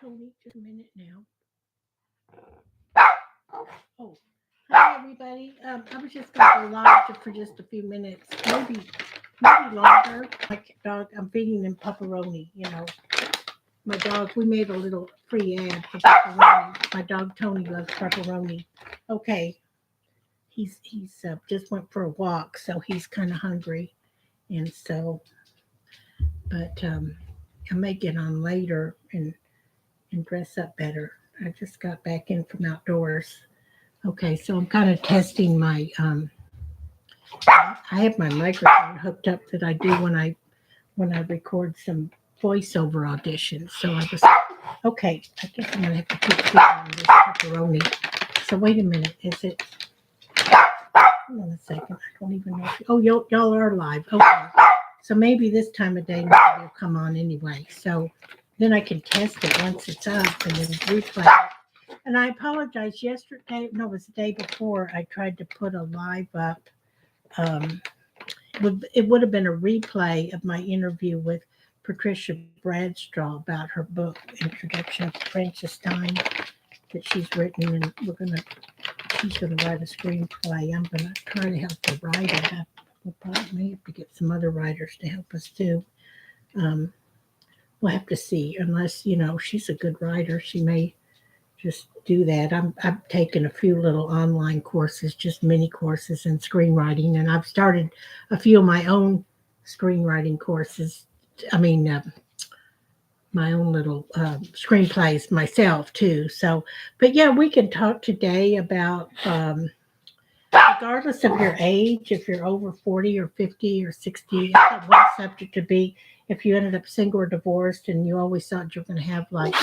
Tony, just a minute now. Oh, hi everybody. I was just going to go live for just a few minutes, maybe longer. My dog, I'm feeding him pepperoni. My dog. We made a little free ad for pepperoni. My dog Tony loves pepperoni. Okay, he's just went for a walk, so he's kind of hungry, and so but I may get on later and dress up better. I just got back in from outdoors. Okay, so I'm kind of testing my. I have my microphone hooked up that I do when I record some voiceover auditions. So I was okay. I guess I'm gonna have to keep cooking on this pepperoni. So wait a minute. Is it? Hold on a second. I don't even know. Oh, y'all are live. Okay. So maybe this time of day nobody will come on anyway. So then I can test it once it's up and then replay it. And I apologize. Yesterday, no, it was the day before. I tried to put a live up. Um, it would have been a replay of my interview with Patricia Bradstraw about her book, Introduction to Frankenstein, that she's written, and she's gonna write a screenplay. I'm gonna try to help her write it. We'll probably may have to get some other writers to help us too. Um, we'll have to see. Unless she's a good writer, she may just do that. I've taken a few little online courses, just mini courses in screenwriting, and I've started a few of my own screenwriting courses. I mean, my own little screenplays myself too. So, but yeah, we can talk today about regardless of your age, if you're over 40 or 50 or 60, it's a one subject to be. If you ended up single or divorced and you always thought you were going to have, like,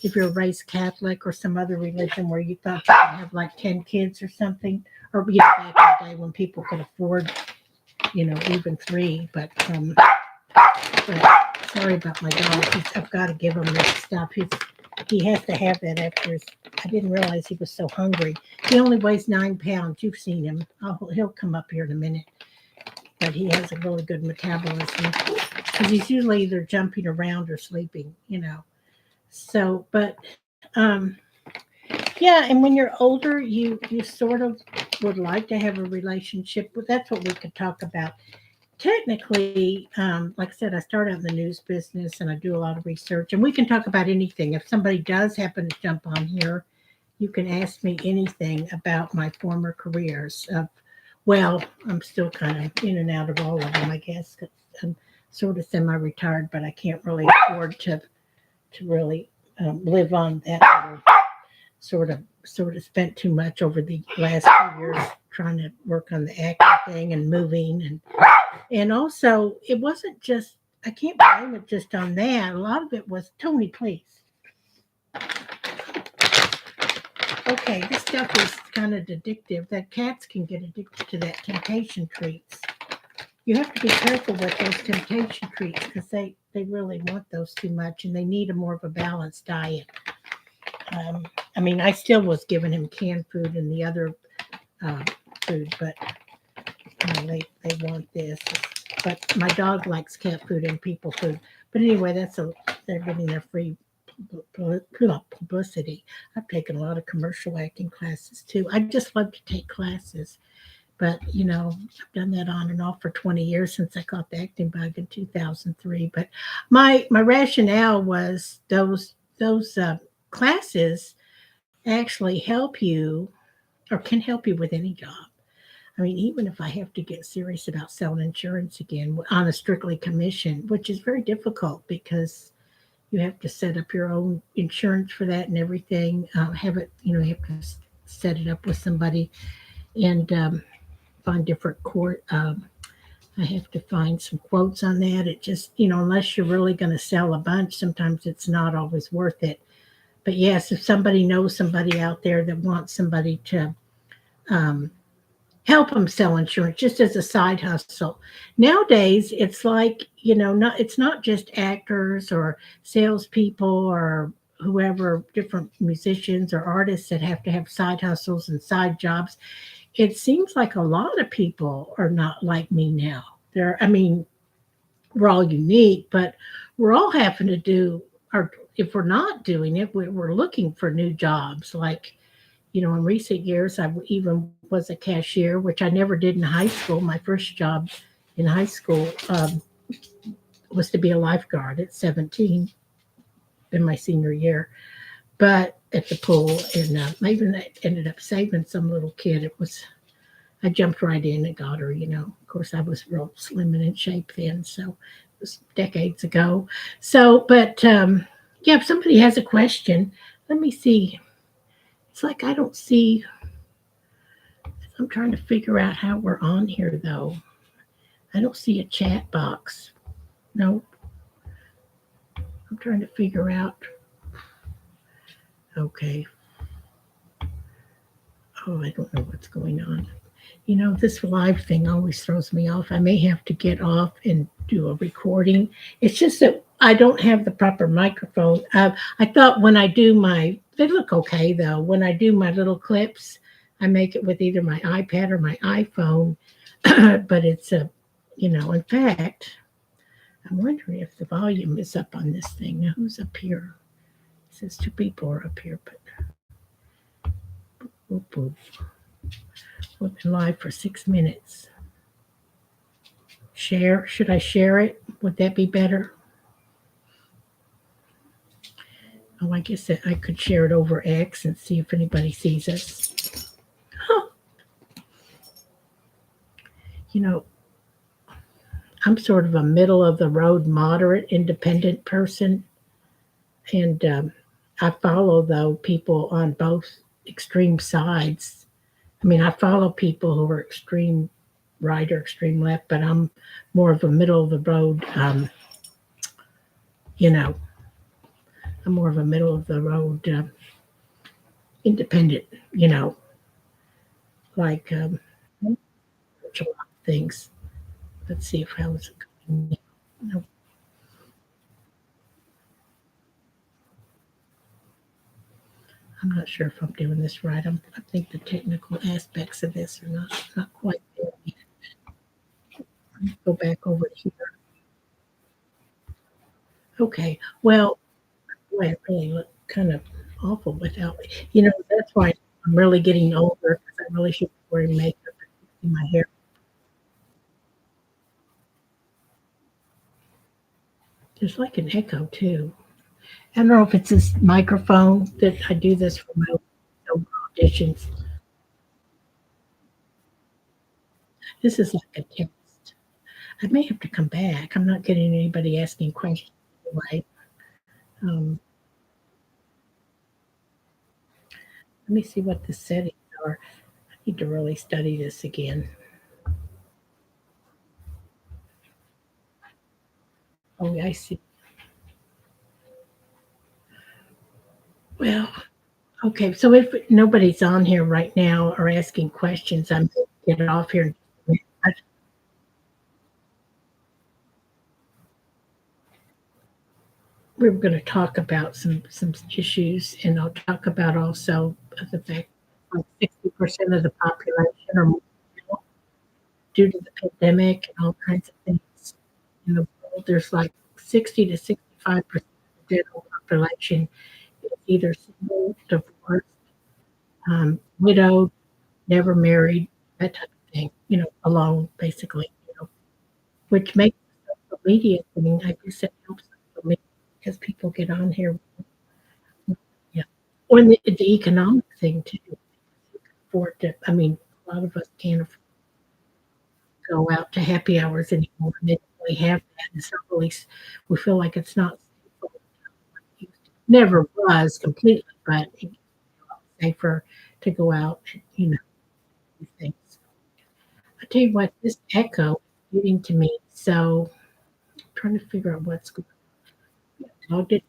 if you're raised Catholic or some other religion where you thought you could have like 10 kids or something, or back in the day when people could afford, even three. But sorry about my dog. I've got to give him this stuff. He has to have that after his. I didn't realize he was so hungry. He only weighs 9 pounds. You've seen him. He'll come up here in a minute. But he has a really good metabolism because he's usually either jumping around or sleeping. So, but yeah, and when you're older, you sort of would like to have a relationship. But that's what we could talk about. Technically, like I said, I started out in the news business and I do a lot of research, and we can talk about anything. If somebody does happen to jump on here, you can ask me anything about my former careers. Well, I'm still kind of in and out of all of them, I guess. 'Cause I'm sort of semi-retired, but I can't really afford to really live on that little sort of spent too much over the last few years trying to work on the acting thing and moving and also it wasn't just I can't blame it just on that. A lot of it was Tony, please. Okay, this stuff is kind of addictive. That cats can get addicted to that temptation treats. You have to be careful with those temptation treats because they really want those too much and they need a more of a balanced diet. I mean, I still was giving him canned food and the other uh, food, but they want this. But my dog likes cat food and people food. But anyway, they're getting their free publicity. I've taken a lot of commercial acting classes too. I just love to take classes, but I've done that on and off for 20 years since I caught the acting bug in 2003. But my rationale was those classes actually help you or can help you with any job. I mean, even if I have to get serious about selling insurance again on a strictly commission, which is very difficult because you have to set up your own insurance for that and everything. Have it, you have to set it up with somebody and find different court. I have to find some quotes on that. It just, unless you're really going to sell a bunch, sometimes it's not always worth it. But yes, if somebody knows somebody out there that wants somebody to um, help them sell insurance just as a side hustle. Nowadays, it's like, it's not just actors or salespeople or whoever, different musicians or artists that have to have side hustles and side jobs. It seems like a lot of people are not like me now. I mean, we're all unique, but we're all having to do are, if we're not doing it, we're looking for new jobs. Like, in recent years, I even was a cashier, which I never did in high school. My first job in high school was to be a lifeguard at 17 in my senior year, but at the pool. And I even ended up saving some little kid. I jumped right in and got her. Of course, I was real slim and in shape then, so it was decades ago. So, but yeah, if somebody has a question, let me see. It's like I don't see. I'm trying to figure out how we're on here, though. I don't see a chat box. No, I'm trying to figure out. Okay. Oh, I don't know what's going on. This live thing always throws me off. I may have to get off and do a recording. It's just that I don't have the proper microphone. I thought when I do they look okay though. When I do my little clips, I make it with either my iPad or my iPhone. But it's in fact, I'm wondering if the volume is up on this thing. Now, who's up here? It says two people are up here, but whoop, whoop. We've been live for 6 minutes. Share. Should I share it? Would that be better? Oh, I guess that I could share it over X and see if anybody sees us. Huh. You know, I'm sort of a middle of the road, moderate, independent person. And I follow, though, people on both extreme sides. I mean, I follow people who are extreme right or extreme left, but I'm more of a middle of the road, you know, I'm more of a middle of the road independent, like a lot of things. Let's see if how's it going. No, I'm not sure if I'm doing this right. I think the technical aspects of this are not quite there yet. Go back over here. Okay. Well, boy, I really look kind of awful without. That's why I'm really getting older because I really should be wearing makeup and fixing my hair. There's like an echo too. I don't know if it's this microphone that I do this for my auditions. This is like a test. I may have to come back. I'm not getting anybody asking questions anyway. Um, Let me see what the settings are. I need to really study this again. Oh, I see. Well, okay. So if nobody's on here right now or asking questions, I'm going to get off here. We're going to talk about some issues, and I'll talk about also the fact like 60% of the population are male due to the pandemic and all kinds of things in the world. There's like 60 to 65% of the general population is either single, divorced, widowed, never married, that type of thing. Alone basically. Which makes the social media thing. I guess it helps social media because people get on here. Yeah. Or the economic thing too. You can afford to, I mean, a lot of us can't afford to go out to happy hours anymore. And they don't really have that. And so at least we feel like it's not safe. It never was completely, but it's safer to go out and, do things. I tell you what, this echo is getting to me. So I'm trying to figure out what's going on. Logged it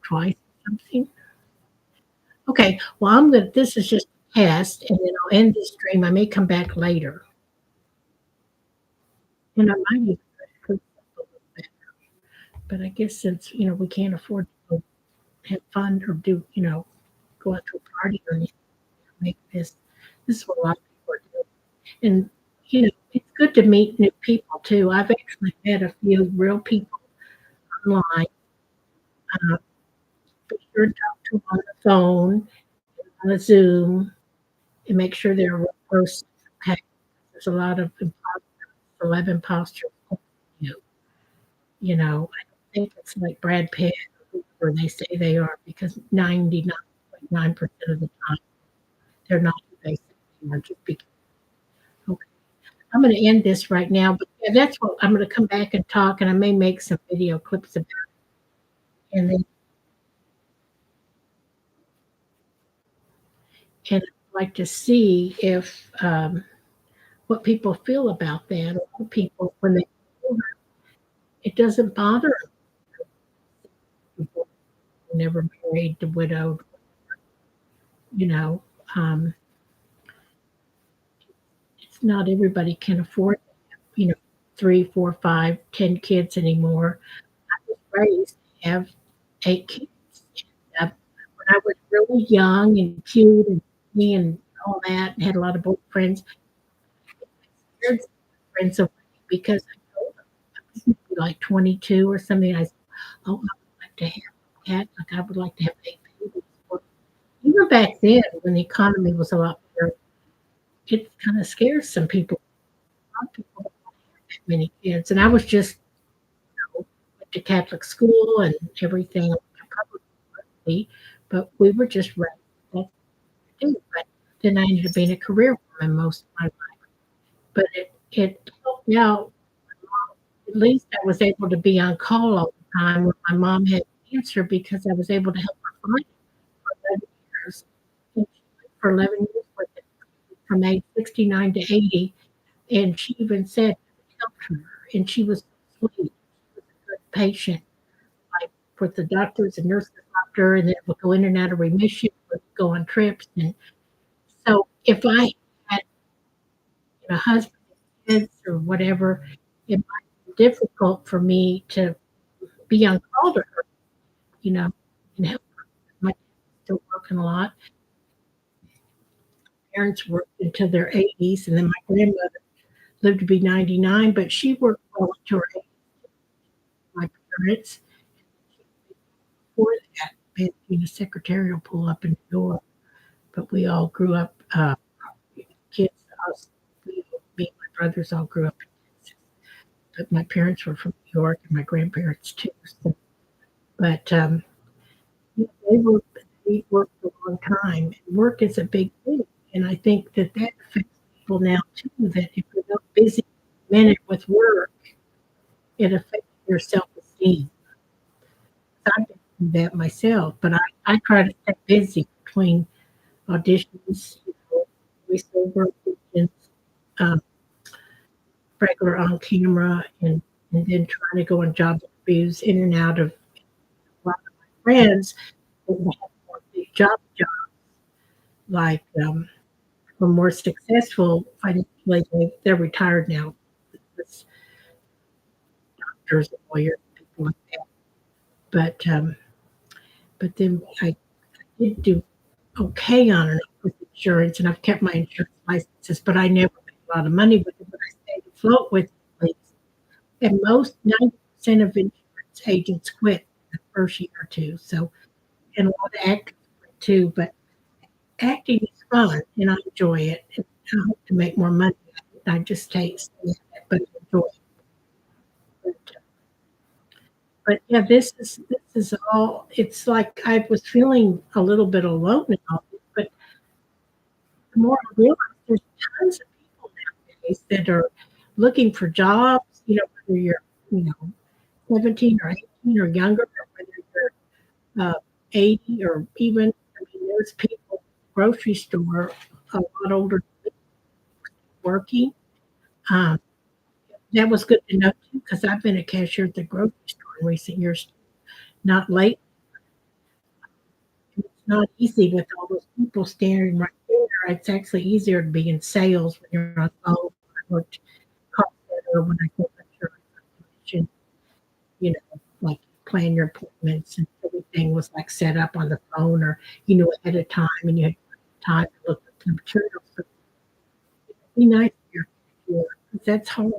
twice or something. Okay, well, this is just a test, and then I'll end the stream. I may come back later, and I might even try to prove something a little bit. But I guess since, we can't afford to go have fun or go out to a party or anything, make this is what a lot of people are doing. And, it's good to meet new people too. I've actually met a few real people online, sure and talk to them on the phone, on a Zoom, and make sure they're a real person. Okay. There's a lot of celeb imposters. You, I don't think it's like Brad Pitt or they say they are because 99.9% of the time they're not who they say they are just because. Okay. I'm going to end this right now, but yeah, that's what I'm going to come back and talk, and I may make some video clips about it, and I'd like to see if what people feel about that. A lot of people, when they it doesn't bother people who never married, the widowed, you know. Um, it's not everybody can afford, you know, three, four, five, 10 kids anymore. I was raised to have 8 kids. And, when I was really young and cute and me and all that, and had a lot of boyfriends, scared some friends away because I told them I was maybe like 22 or something. I said, "Oh, I would like to have a cat. Like I would like to have 8 babies." Well, even back then, when the economy was a lot better, it kind of scares some people. A lot of people don't want to have that many kids, and I was just went to Catholic school and everything, went to public university, but we were just raised that's what we do. But then I ended up being a career woman most of my life. But it helped me out. At least I was able to be on call all the time when my mom had cancer because I was able to help her find it for 11 years. And she went for 11 years with it from age 69 to 80. And she even said it helped her. And she was so sweet. She was a good patient. Like with the doctors and nurses loved her, and then would go in and out of remission, would go on trips. And so if I had a husband and kids or whatever, it might be difficult for me to be on call to her, you know, and help her. My dad was still working a lot. Parents worked until their 80s, and then my grandmother lived to be 99, but she worked well into her 80s. My parents, before that, had been a secretarial pull up in New York, but we all grew up, kids, us, me and my brothers all grew up in Texas. But my parents were from New York and my grandparents too. So, but they were they worked a long time. And work is a big thing, and I think that that affects people now too. That if you're not busy a minute with work, it affects your self esteem. I've been through that myself, but I try to stay busy between auditions, voiceover auditions, um, regular on camera, and then trying to go on job interviews in and out of a lot of my friends who have more big jobs, like were more successful financially. They're retired now. It's doctors, lawyers, people like that. But then I did do okay on and off with insurance, and I've kept my insurance licenses, but I never made a lot of money with it. But I stayed afloat with it, at least. And most 90% of insurance agents quit the first year or two. So, and a lot of actors quit too. But acting is fun, and I enjoy it. And I hope to make more money. I just stay at it, but I enjoy it. But yeah, this is all. It's like I was feeling a little bit alone in all this, but the more I realize, there's tons of people nowadays that are looking for jobs. Whether you're, 17 or 18 or younger, or whether you're 80 or even, I mean, there's people at the grocery store a lot older working. Um, that was good to know too, because I've been a cashier at the grocery store in recent years. Not late. It's not easy with all those people standing right there. It's actually easier to be in sales when you're on the phone. I worked call center when I took insurance, you know, like plan your appointments and everything was like set up on the phone or you knew ahead of time and you had time to look at the materials. But it'd be nice here, because that's hard,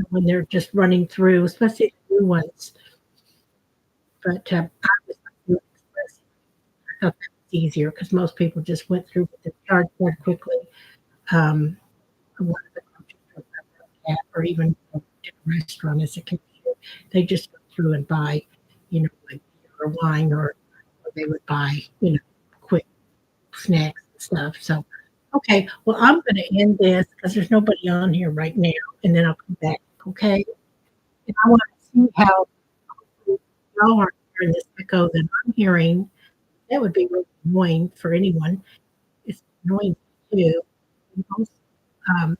when they're just running through, especially the new ones. But I was like you express thought that was easier because most people just went through with the charge more quickly. Um, one of the grocery stores I worked at, or even to a restaurant as a cashier, they just go through and buy, like beer or wine, or they would buy, quick snacks and stuff. So, okay, well, I'm going to end this because there's nobody on here right now, and then I'll come back. Okay, and I want to see how y'all are hearing this echo that I'm hearing. That would be really annoying for anyone. It's annoying too. And um,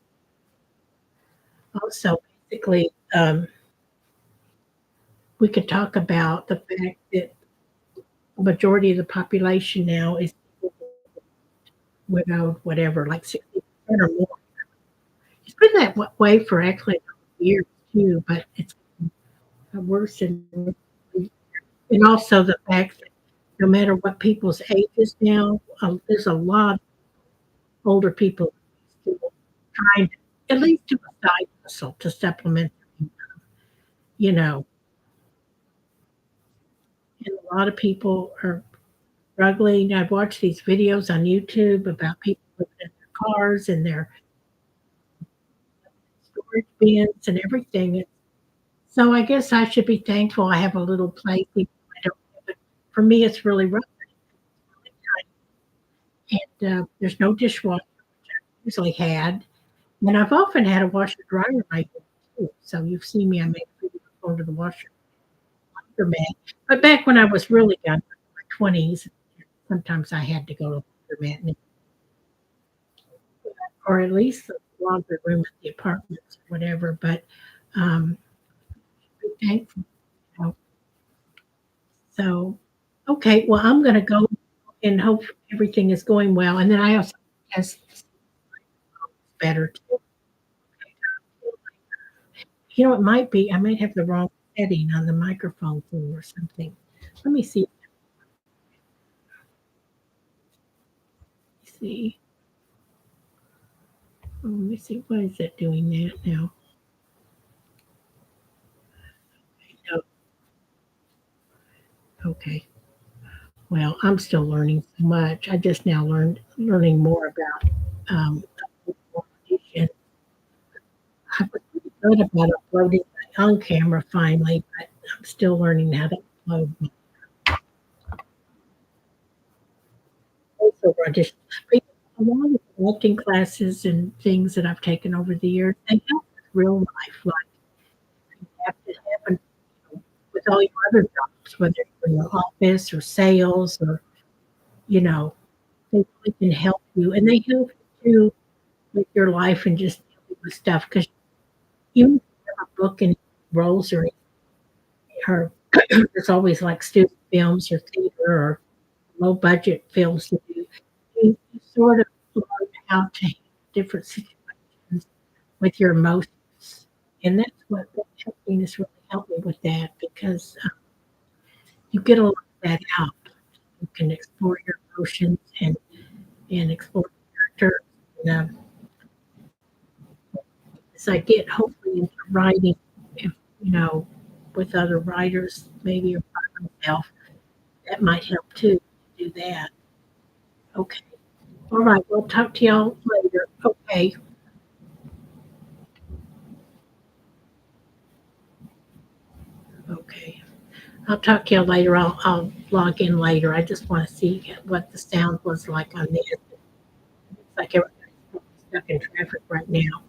also, basically, we could talk about the fact that the majority of the population now is widowed, whatever, like 60% or more. It's been that way for actually a couple of years too, but it's worse and also the fact that no matter what people's ages now, there's a lot of older people still trying to at least do a side hustle to supplement, you know, and a lot of people are struggling. I've watched these videos on YouTube about people living in their cars and their storage bins and everything. So I guess I should be thankful I have a little place. Even though I don't have it. For me, it's really rough. It's really tight. And there's no dishwasher, which I usually had. And I've often had a washer dryer in my home too. So you've seen me, I make videos going to the washer laundromat. But back when I was really young, in my 20s, sometimes I had to go to the laundromat or at least the laundry room at the apartments or whatever. But um, be thankful. You know. So, okay, well, I'm going to go and hope everything is going well. And then I also test better too. It might be, I might have the wrong setting on the microphone thing or something. Let me see. See. Let me see. Why is that doing that now? No. Okay. Well, I'm still learning so much. I just now learning more about um, audition. I was pretty good about uploading my own camera finally, but I'm still learning how to upload my voiceover audition. But a lot of the acting classes and things that I've taken over the years, they help with real life. Like you have to happen with all your other jobs, whether you're in the office or sales or, you know, they really can help you. And they help you with your life and just dealing with stuff because even if you have a book and roles or there's always like student films or theater or low budget films to do. You sort of learn how to handle different situations with your emotions. And that's what acting has really helped me with that because you get a lot of that out. You can explore your emotions and explore character. And, as I get hopefully into writing, if with other writers, maybe or by myself, that might help too. To do that. Okay. All right. We'll talk to y'all later. Okay. Okay. I'll talk to y'all later. I'll log in later. I just want to see what the sound was like on this. It's like everybody's stuck in traffic right now.